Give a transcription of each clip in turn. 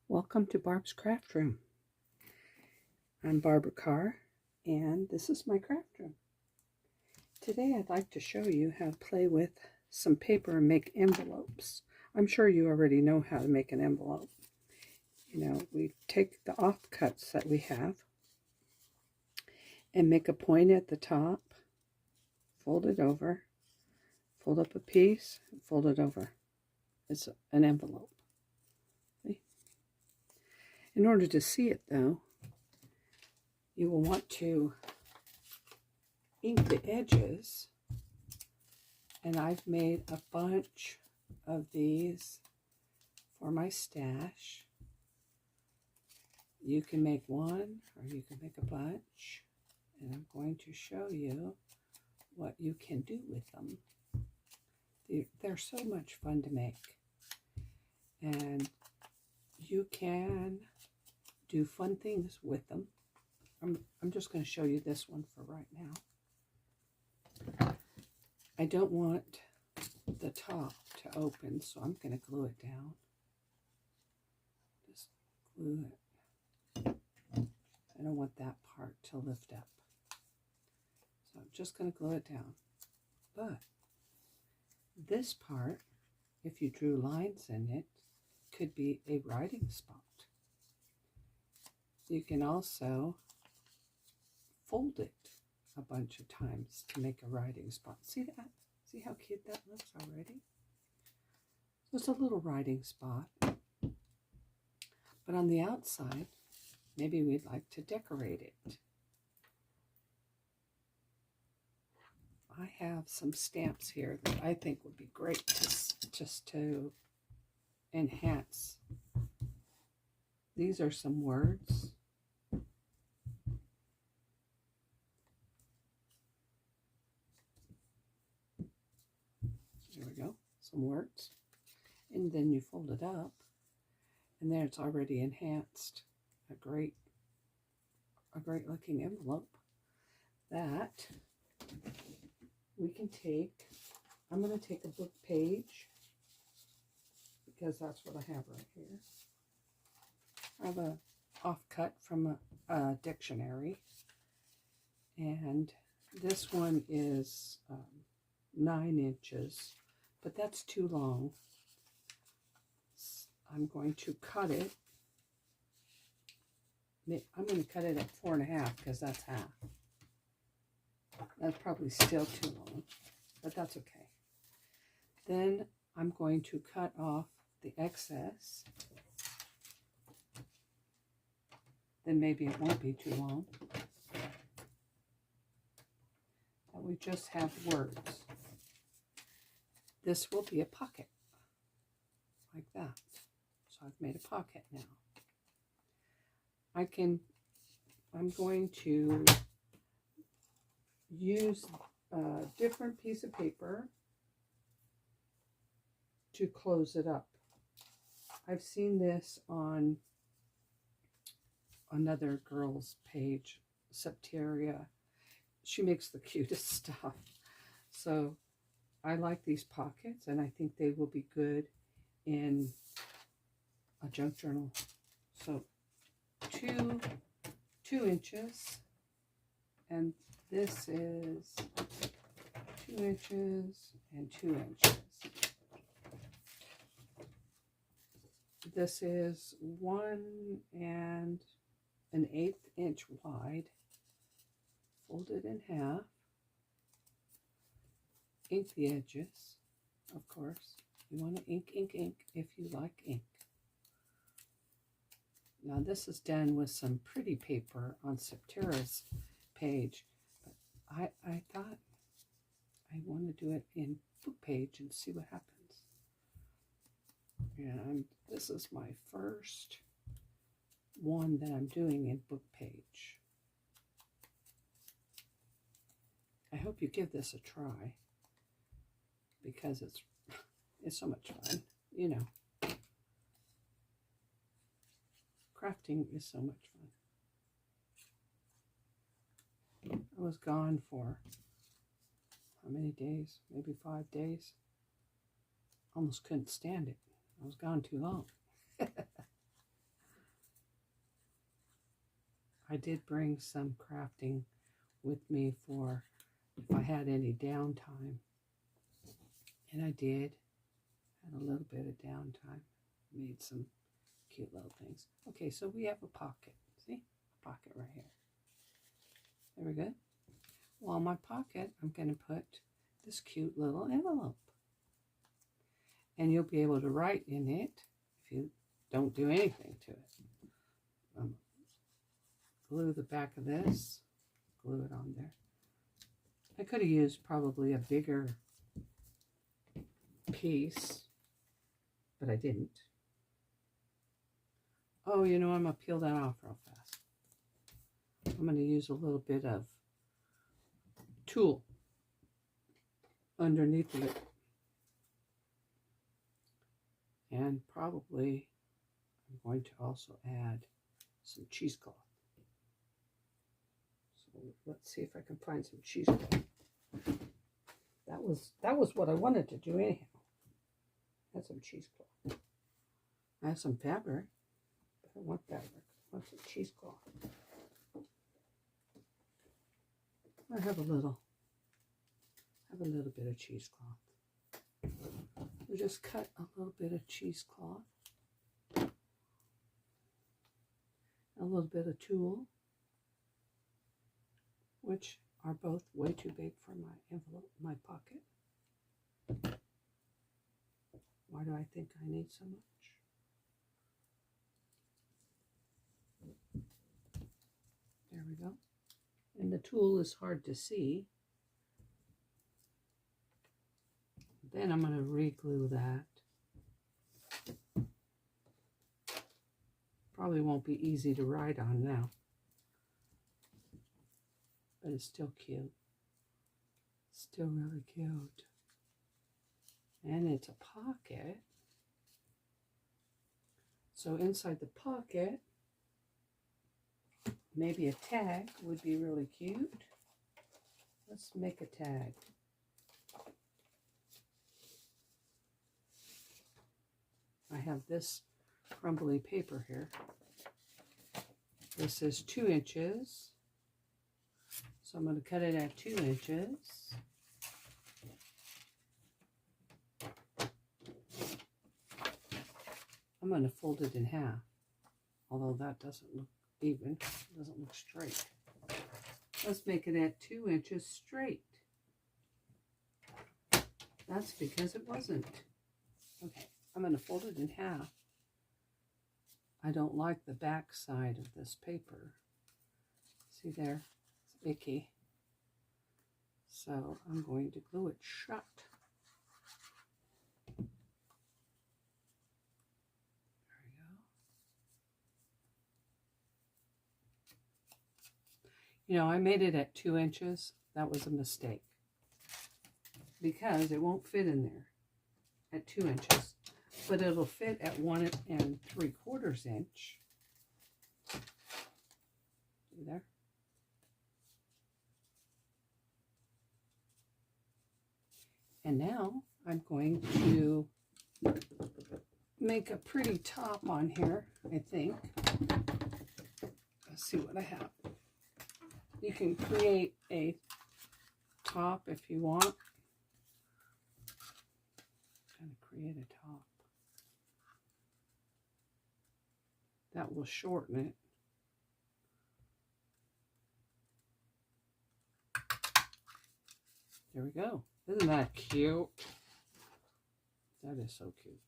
Welcome to Barb's Craft Room. I'm Barbara Carr, and this is my craft room. Today I'd like to show you how to play with some paper and make envelopes. I'm sure you already know how to make an envelope. We take the offcuts that we have and make a point at the top, fold it over, fold up a piece, and fold it over. It's an envelope. In order to see it, though, you will want to ink the edges, and I've made a bunch of these for my stash. You can make one or you can make a bunch, and I'm going to show you what you can do with them. They're so much fun to make, and you can do fun things with them. I'm just going to show you this one for right now. I don't want the top to open, so I'm going to glue it down. Just glue it. I don't want that part to lift up. So I'm just going to glue it down. But this part, if you drew lines in it, could be a writing spot. You can also fold it a bunch of times to make a writing spot. See that? See how cute that looks already? So it's a little writing spot. But on the outside, maybe we'd like to decorate it. I have some stamps here that I think would be great just to enhance. These are some words. There we go, some words. And then you fold it up, and there it's already enhanced. A great looking envelope that we can take. I'm going to take a book page because that's what I have right here. I have a offcut from a dictionary, and this one is 9 inches, but that's too long. I'm going to cut it. I'm going to cut it at 4.5 because that's half. That's probably still too long, but that's okay. Then I'm going to cut off the excess. Then maybe it won't be too long. And we just have words. This will be a pocket, like that. So I've made a pocket now. I'm going to use a different piece of paper to close it up. I've seen this on another girl's page, Septeria. She makes the cutest stuff. So I like these pockets, and I think they will be good in a junk journal. So 2 inches, and this is 2 inches and 2 inches. This is 1 1/8 inch wide. Fold it in half. Ink the edges, of course. You want to ink if you like ink. Now this is done with some pretty paper on Septera's page, but I thought I want to do it in book page and see what happens. And this is my first one that I'm doing in book page. I hope you give this a try because it's so much fun, Crafting is so much fun. I was gone for how many days? Maybe 5 days. Almost couldn't stand it. I was gone too long. I did bring some crafting with me for if I had any downtime. And I did. Had a little bit of downtime. Made some cute little things. Okay, so we have a pocket. See? A pocket right here. Very good. Well, in my pocket, I'm going to put this cute little envelope. And you'll be able to write in it if you don't do anything to it. Glue the back of this. Glue it on there. I could have used probably a bigger piece, but I didn't. Oh, you know, I'm going to peel that off real fast. I'm going to use a little bit of tulle underneath of it. And probably I'm going to also add some cheesecloth. So let's see if I can find some cheesecloth. That was what I wanted to do anyhow. Add some cheesecloth. I have some fabric, but I don't want fabric. I want some cheesecloth. I have a little bit of cheesecloth. We just cut a little bit of cheesecloth, a little bit of tulle, which are both way too big for my envelope, my pocket. Why do I think I need so much? There we go. And the tulle is hard to see. Then I'm going to re-glue that. Probably won't be easy to write on now. But it's still cute. Still really cute. And it's a pocket. So inside the pocket, maybe a tag would be really cute. Let's make a tag. I have this crumbly paper here. This is 2 inches. So I'm going to cut it at 2 inches. I'm going to fold it in half. Although that doesn't look even. It doesn't look straight. Let's make it at 2 inches straight. That's because it wasn't. Okay. I'm going to fold it in half. I don't like the back side of this paper. See there? It's icky. So I'm going to glue it shut. There we go. You know, I made it at 2 inches. That was a mistake. Because it won't fit in there at 2 inches. But it'll fit at 1 3/4 inch. See there? And now I'm going to make a pretty top on here, I think. Let's see what I have. You can create a top if you want. I'm going to create a top. That will shorten it. There we go. Isn't that cute? That is so cute.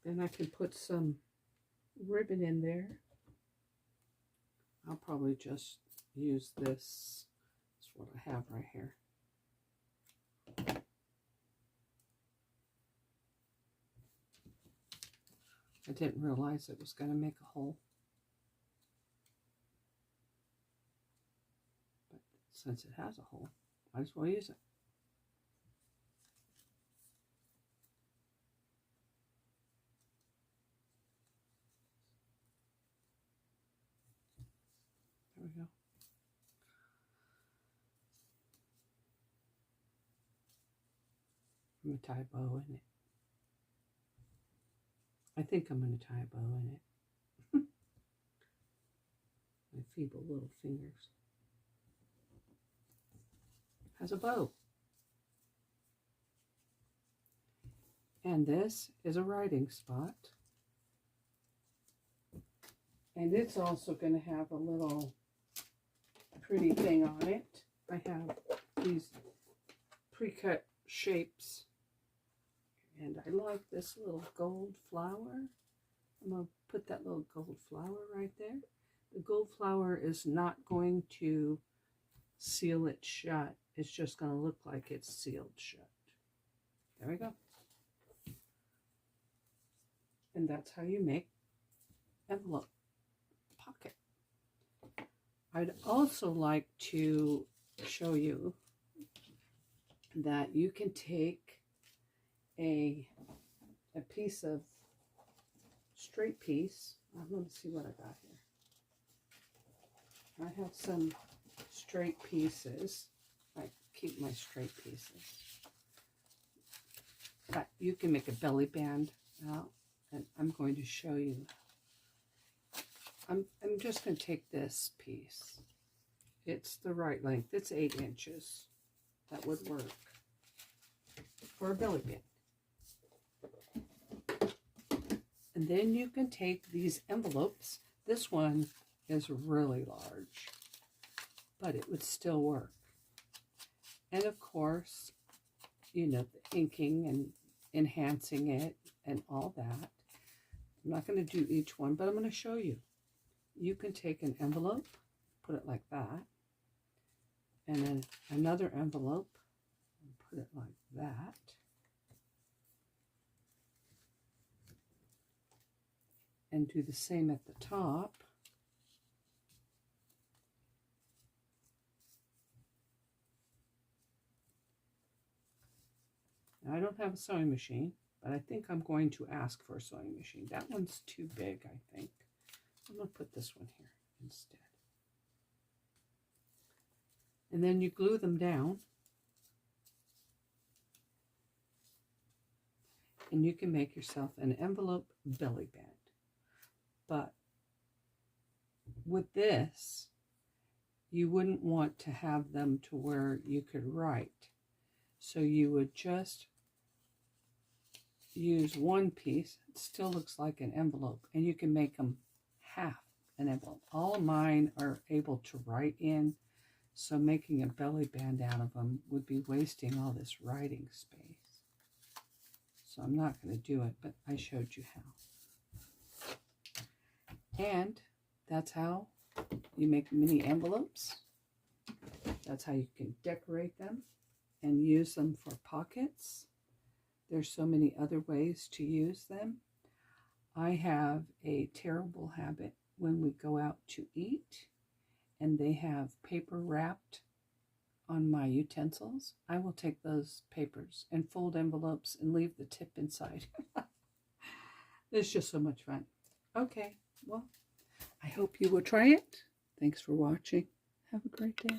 Then I can put some ribbon in there. I'll probably just use this. That's what I have right here. I didn't realize it was going to make a hole. But since it has a hole, might as well use it. There we go. I'm going to tie a bow in it. I think I'm going to tie a bow in it. feeble little fingers. Has a bow. And this is a writing spot. And it's also going to have a little pretty thing on it. I have these pre-cut shapes. And I like this little gold flower. I'm going to put that little gold flower right there. The gold flower is not going to seal it shut. It's just going to look like it's sealed shut. There we go. And that's how you make envelope pocket. I'd also like to show you that you can take a piece of straight piece. I'm going to see what I got here. I have some straight pieces. I keep my straight pieces. But you can make a belly band out, and I'm going to show you. I'm just going to take this piece. It's the right length. It's 8 inches. That would work for a belly band. And then you can take these envelopes. This one is really large, but it would still work. And of course, you know, the inking and enhancing it and all that. I'm not going to do each one, but I'm going to show you. You can take an envelope, put it like that, and then another envelope, and put it like that. And do the same at the top. Now, I don't have a sewing machine, but I think I'm going to ask for a sewing machine. That one's too big, I think. I'm going to put this one here instead. And then you glue them down. And you can make yourself an envelope belly band. But with this, you wouldn't want to have them to where you could write. So you would just use one piece. It still looks like an envelope, and you can make them half an envelope. All of mine are able to write in, so making a belly band out of them would be wasting all this writing space. So I'm not going to do it, but I showed you how. And that's how you make mini envelopes. That's how you can decorate them and use them for pockets. There's so many other ways to use them. I have a terrible habit when we go out to eat and they have paper wrapped on my utensils. I will take those papers and fold envelopes and leave the tip inside. It's just so much fun. Okay, well, I hope you will try it. Thanks for watching. Have a great day.